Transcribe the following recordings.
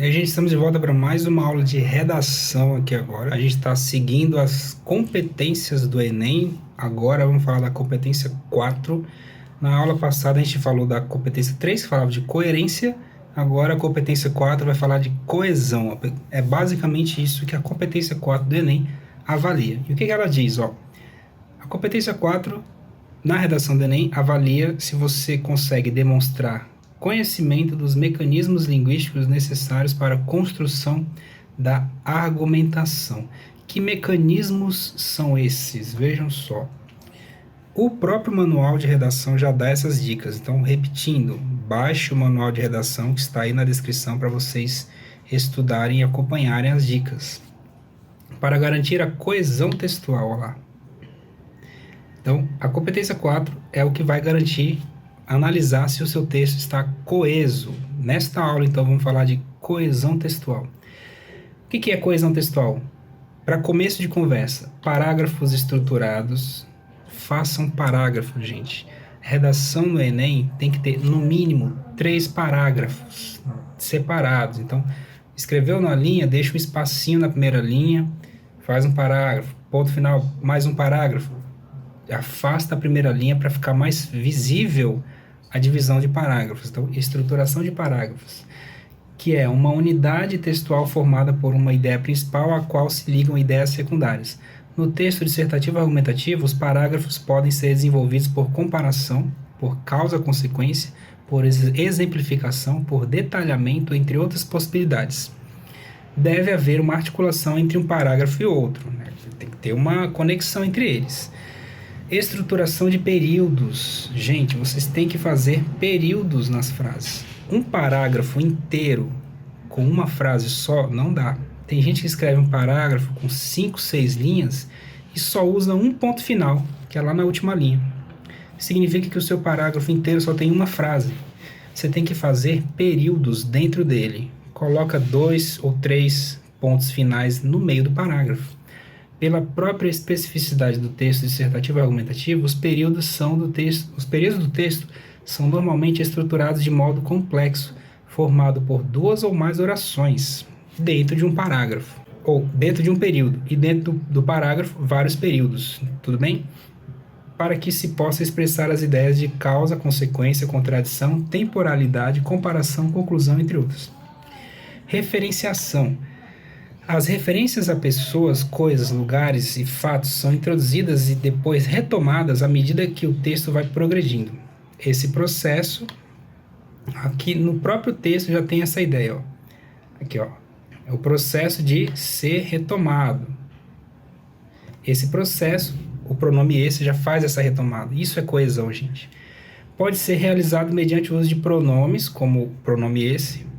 E a gente estamos de volta para mais uma aula de redação aqui agora. A gente está seguindo as competências do Enem. Agora vamos falar da competência 4. Na aula passada a gente falou da competência 3, que falava de coerência. Agora a competência 4 vai falar de coesão. É basicamente isso que a competência 4 do Enem avalia. E o que ela diz? A competência 4 na redação do Enem avalia se você consegue demonstrar conhecimento dos mecanismos linguísticos necessários para a construção da argumentação. Que mecanismos são esses? Vejam só. O próprio manual de redação já dá essas dicas. Então, repetindo, baixe o manual de redação que está aí na descrição para vocês estudarem e acompanharem as dicas. Para garantir a coesão textual, olha lá. Então, a competência 4 é o que vai garantir analisar se o seu texto está coeso. Nesta aula, então, vamos falar de coesão textual. O que é coesão textual? Para começo de conversa, parágrafos estruturados. Façam parágrafos, gente. Redação no Enem tem que ter, no mínimo, 3 parágrafos separados. Então, escreveu na linha, deixa um espacinho na primeira linha, faz um parágrafo, ponto final, mais um parágrafo. Afasta a primeira linha para ficar mais visível a divisão de parágrafos. Então, estruturação de parágrafos, que é uma unidade textual formada por uma ideia principal a qual se ligam ideias secundárias. No texto dissertativo argumentativo, os parágrafos podem ser desenvolvidos por comparação, por causa-consequência, por exemplificação, por detalhamento, entre outras possibilidades. Deve haver uma articulação entre um parágrafo e outro, né? Tem que ter uma conexão entre eles. Estruturação de períodos. Gente, vocês têm que fazer períodos nas frases. Um parágrafo inteiro com uma frase só não dá. Tem gente que escreve um parágrafo com 5, 6 linhas e só usa um ponto final, que é lá na última linha. Significa que o seu parágrafo inteiro só tem uma frase. Você tem que fazer períodos dentro dele. Coloca 2 ou 3 pontos finais no meio do parágrafo. Pela própria especificidade do texto dissertativo e argumentativo, os períodos do texto são normalmente estruturados de modo complexo, formado por 2 ou mais orações dentro de um parágrafo, ou dentro de um período, e dentro do parágrafo, vários períodos, tudo bem? Para que se possa expressar as ideias de causa, consequência, contradição, temporalidade, comparação, conclusão, entre outros. Referenciação. As referências a pessoas, coisas, lugares e fatos são introduzidas e depois retomadas à medida que o texto vai progredindo. Esse processo, aqui no próprio texto já tem essa ideia, aqui, é o processo de ser retomado. Esse processo, o pronome esse já faz essa retomada. Isso é coesão, gente. Pode ser realizado mediante o uso de pronomes, como o pronome esse,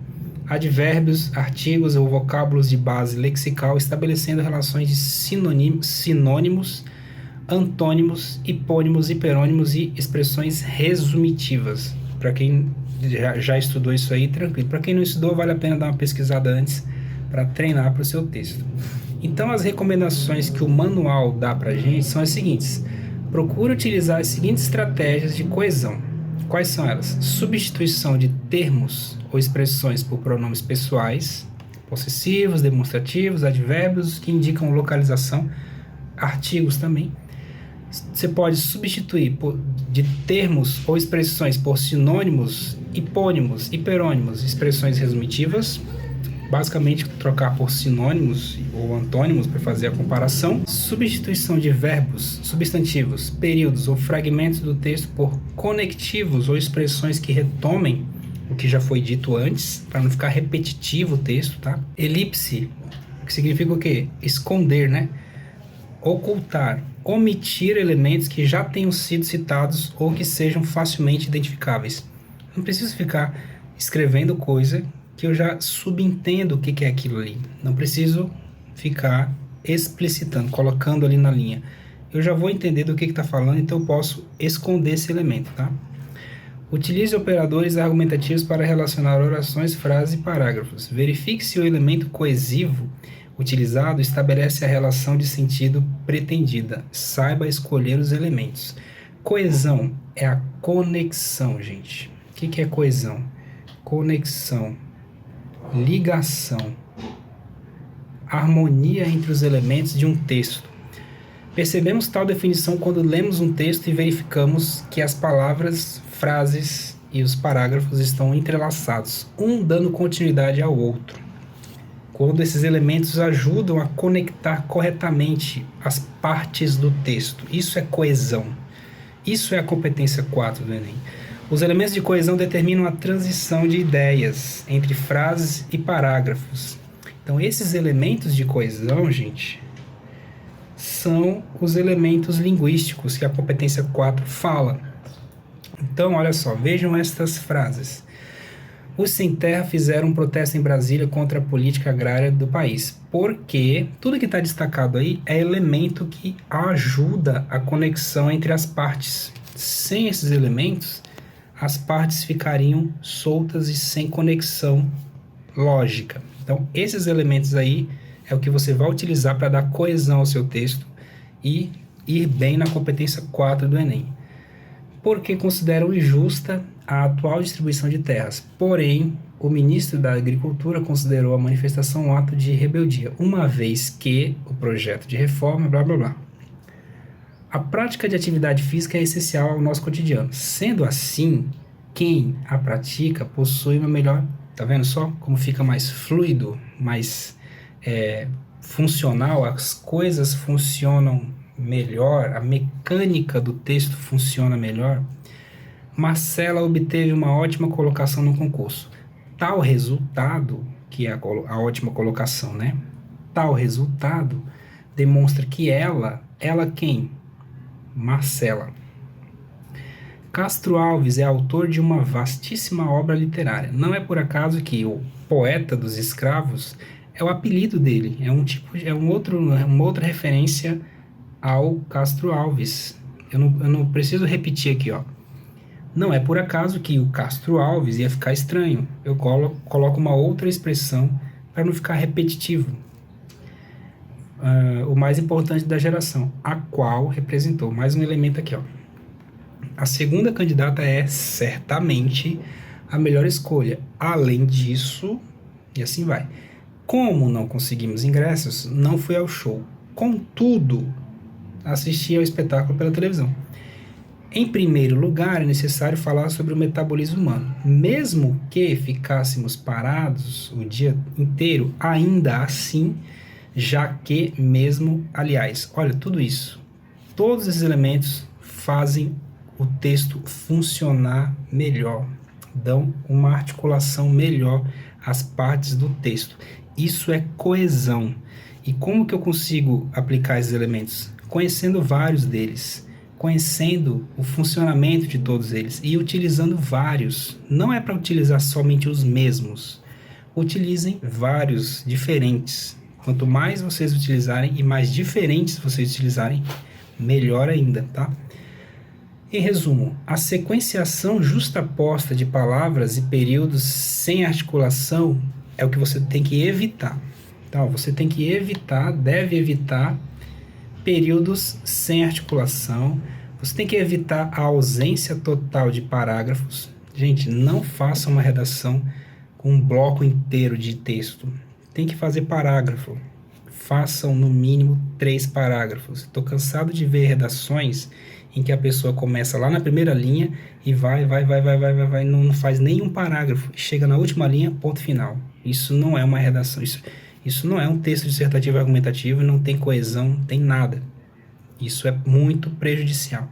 advérbios, artigos ou vocábulos de base lexical, estabelecendo relações de sinônimos, antônimos, hipônimos, hiperônimos e expressões resumitivas. Para quem já estudou isso aí, tranquilo. Para quem não estudou, vale a pena dar uma pesquisada antes para treinar para o seu texto. Então, as recomendações que o manual dá para a gente são as seguintes. Procure utilizar as seguintes estratégias de coesão. Quais são elas? Substituição de termos ou expressões por pronomes pessoais, possessivos, demonstrativos, advérbios que indicam localização, artigos também. Você pode substituir de termos ou expressões por sinônimos, hipônimos, hiperônimos, expressões resumitivas. Basicamente, trocar por sinônimos ou antônimos para fazer a comparação. Substituição de verbos, substantivos, períodos ou fragmentos do texto por conectivos ou expressões que retomem o que já foi dito antes, para não ficar repetitivo o texto, tá? Elipse, que significa o quê? Esconder, né? Ocultar, omitir elementos que já tenham sido citados ou que sejam facilmente identificáveis. Não preciso ficar escrevendo coisa que eu já subentendo o que é aquilo ali. Não preciso ficar explicitando, colocando ali na linha. Eu já vou entender do que está falando, então eu posso esconder esse elemento, tá? Utilize operadores argumentativos para relacionar orações, frases e parágrafos. Verifique se o elemento coesivo utilizado estabelece a relação de sentido pretendida. Saiba escolher os elementos. Coesão é a conexão, gente. O que é coesão? Conexão. ligação, harmonia entre os elementos de um texto. Percebemos tal definição quando lemos um texto e verificamos que as palavras, frases e os parágrafos estão entrelaçados, um dando continuidade ao outro. Quando esses elementos ajudam a conectar corretamente as partes do texto. Isso é coesão. Isso é a competência 4 do Enem. Os elementos de coesão determinam a transição de ideias entre frases e parágrafos. Então, esses elementos de coesão, gente, são os elementos linguísticos que a competência 4 fala. Então, olha só, vejam estas frases. Os sem terra fizeram um protesto em Brasília contra a política agrária do país, porque tudo que está destacado aí é elemento que ajuda a conexão entre as partes. Sem esses elementos, as partes ficariam soltas e sem conexão lógica. Então, esses elementos aí é o que você vai utilizar para dar coesão ao seu texto e ir bem na competência 4 do Enem. Porque consideram injusta a atual distribuição de terras. Porém, o ministro da Agricultura considerou a manifestação um ato de rebeldia, uma vez que o projeto de reforma, blá blá blá. A prática de atividade física é essencial ao nosso cotidiano. Sendo assim, quem a pratica possui uma melhor... Tá vendo só como fica mais fluido, mais funcional? As coisas funcionam melhor, a mecânica do texto funciona melhor. Marcela obteve uma ótima colocação no concurso. Tal resultado, que é a ótima colocação, né? Tal resultado demonstra que ela quem? Marcela. Castro Alves é autor de uma vastíssima obra literária. Não é por acaso que o poeta dos escravos é o apelido dele. Uma outra referência ao Castro Alves. Eu não preciso repetir aqui, ó. Não é por acaso que o Castro Alves ia ficar estranho. Eu coloco uma outra expressão para não ficar repetitivo. O mais importante da geração, a qual representou. Mais um elemento aqui, ó. A segunda candidata é certamente a melhor escolha. Além disso, e assim vai. Como não conseguimos ingressos, não fui ao show. Contudo, assisti ao espetáculo pela televisão. Em primeiro lugar, é necessário falar sobre o metabolismo humano. Mesmo que ficássemos parados o dia inteiro, ainda assim, já que mesmo, aliás, olha, tudo isso, todos esses elementos fazem o texto funcionar melhor, dão uma articulação melhor às partes do texto. Isso é coesão. E como que eu consigo aplicar esses elementos? Conhecendo vários deles, conhecendo o funcionamento de todos eles e utilizando vários. Não é para utilizar somente os mesmos. Utilizem vários, diferentes. Quanto mais vocês utilizarem e mais diferentes vocês utilizarem, melhor ainda, tá? Em resumo, a sequenciação justaposta de palavras e períodos sem articulação é o que você tem que evitar. Então, você tem que evitar, deve evitar períodos sem articulação. Você tem que evitar a ausência total de parágrafos. Gente, não faça uma redação com um bloco inteiro de texto. Tem que fazer parágrafo. Façam no mínimo 3 parágrafos. Estou cansado de ver redações em que a pessoa começa lá na primeira linha e vai, não faz nenhum parágrafo. Chega na última linha, ponto final. Isso não é uma redação. Isso não é um texto dissertativo argumentativo, não tem coesão, não tem nada. Isso é muito prejudicial.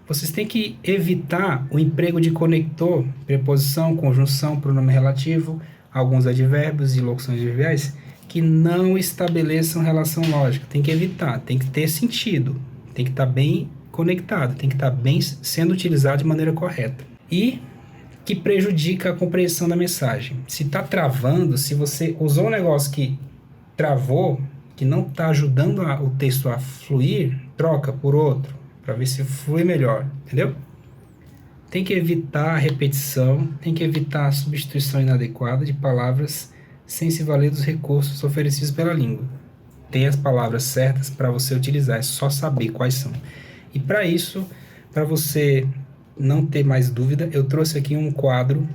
Vocês têm que evitar o emprego de conector, preposição, conjunção, pronome relativo, alguns advérbios e locuções adverbiais que não estabeleçam relação lógica. Tem que evitar, tem que ter sentido, tem que estar bem conectado, tem que estar bem sendo utilizado de maneira correta. E que prejudica a compreensão da mensagem. Se está travando, se você usou um negócio que travou, que não está ajudando o texto a fluir, troca por outro, para ver se flui melhor, entendeu? Tem que evitar a repetição, tem que evitar a substituição inadequada de palavras sem se valer dos recursos oferecidos pela língua. Tem as palavras certas para você utilizar, é só saber quais são. E para isso, para você não ter mais dúvida, eu trouxe aqui um quadro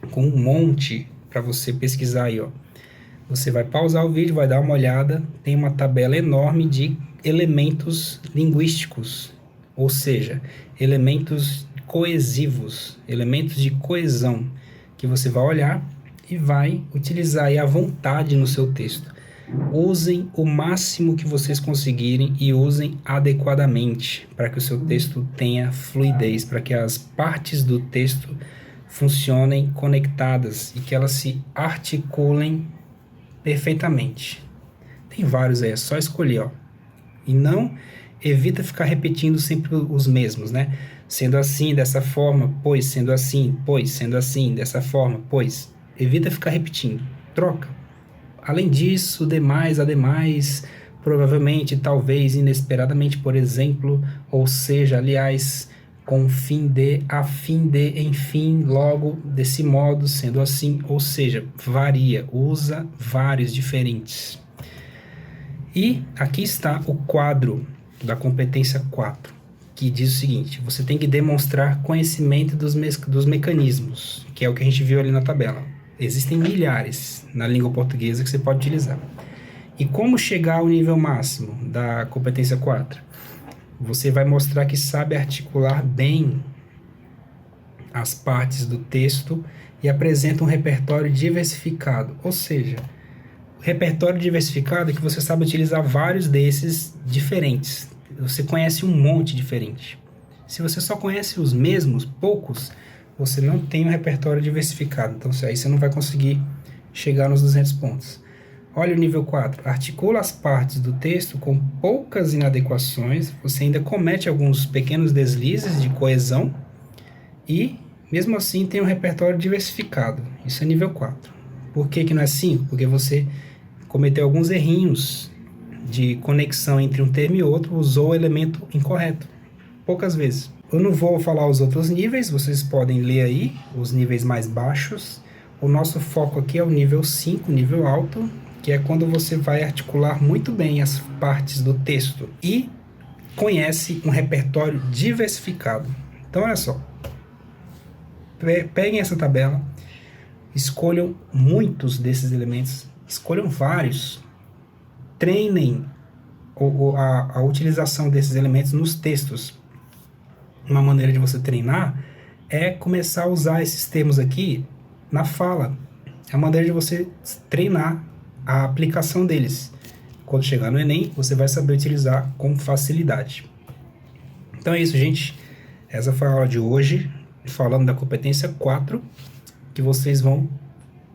com um monte para você pesquisar aí, ó. Você vai pausar o vídeo, vai dar uma olhada, tem uma tabela enorme de elementos linguísticos, ou seja, elementos coesivos, elementos de coesão, que você vai olhar e vai utilizar aí à vontade no seu texto. Usem o máximo que vocês conseguirem e usem adequadamente para que o seu texto tenha fluidez, para que as partes do texto funcionem conectadas e que elas se articulem perfeitamente. Tem vários aí, é só escolher, ó. E não evita ficar repetindo sempre os mesmos, né? Sendo assim, dessa forma, pois, sendo assim, dessa forma, pois. Evita ficar repetindo, troca. Além disso, demais, ademais, provavelmente, talvez, inesperadamente, por exemplo, ou seja, aliás, com fim de, a fim de, enfim, logo, desse modo, sendo assim, ou seja, varia, usa vários diferentes. E aqui está o quadro da competência 4, que diz o seguinte: você tem que demonstrar conhecimento dos mecanismos, que é o que a gente viu ali na tabela. Existem milhares na língua portuguesa que você pode utilizar. E como chegar ao nível máximo da competência 4? Você vai mostrar que sabe articular bem as partes do texto e apresenta um repertório diversificado. Ou seja, o repertório diversificado é que você sabe utilizar vários desses diferentes. Você conhece um monte diferente. Se você só conhece os mesmos, poucos, você não tem um repertório diversificado. Então, aí você não vai conseguir chegar nos 200 pontos. Olha o nível 4. Articula as partes do texto com poucas inadequações. Você ainda comete alguns pequenos deslizes de coesão. E, mesmo assim, tem um repertório diversificado. Isso é nível 4. Por que não é 5? Porque você cometeu alguns errinhos de conexão entre um termo e outro, usou o elemento incorreto. Poucas vezes. Eu não vou falar os outros níveis, vocês podem ler aí, os níveis mais baixos. O nosso foco aqui é o nível 5, nível alto, que é quando você vai articular muito bem as partes do texto e conhece um repertório diversificado. Então, olha só. Peguem essa tabela, escolham muitos desses elementos, escolham vários, treinem a utilização desses elementos nos textos. Uma maneira de você treinar é começar a usar esses termos aqui na fala. É a maneira de você treinar a aplicação deles. Quando chegar no Enem, você vai saber utilizar com facilidade. Então é isso, gente. Essa foi a aula de hoje, falando da competência 4, que vocês vão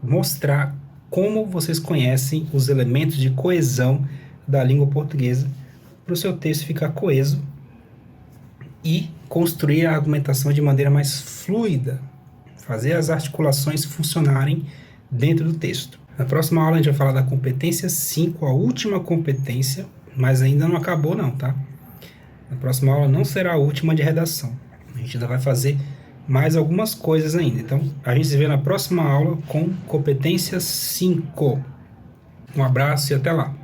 mostrar como vocês conhecem os elementos de coesão da língua portuguesa para o seu texto ficar coeso e construir a argumentação de maneira mais fluida, fazer as articulações funcionarem dentro do texto. Na próxima aula a gente vai falar da competência 5, a última competência, mas ainda não acabou não, tá? Na próxima aula não será a última de redação. A gente ainda vai fazer mais algumas coisas ainda. Então, a gente se vê na próxima aula com competência 5. Um abraço e até lá!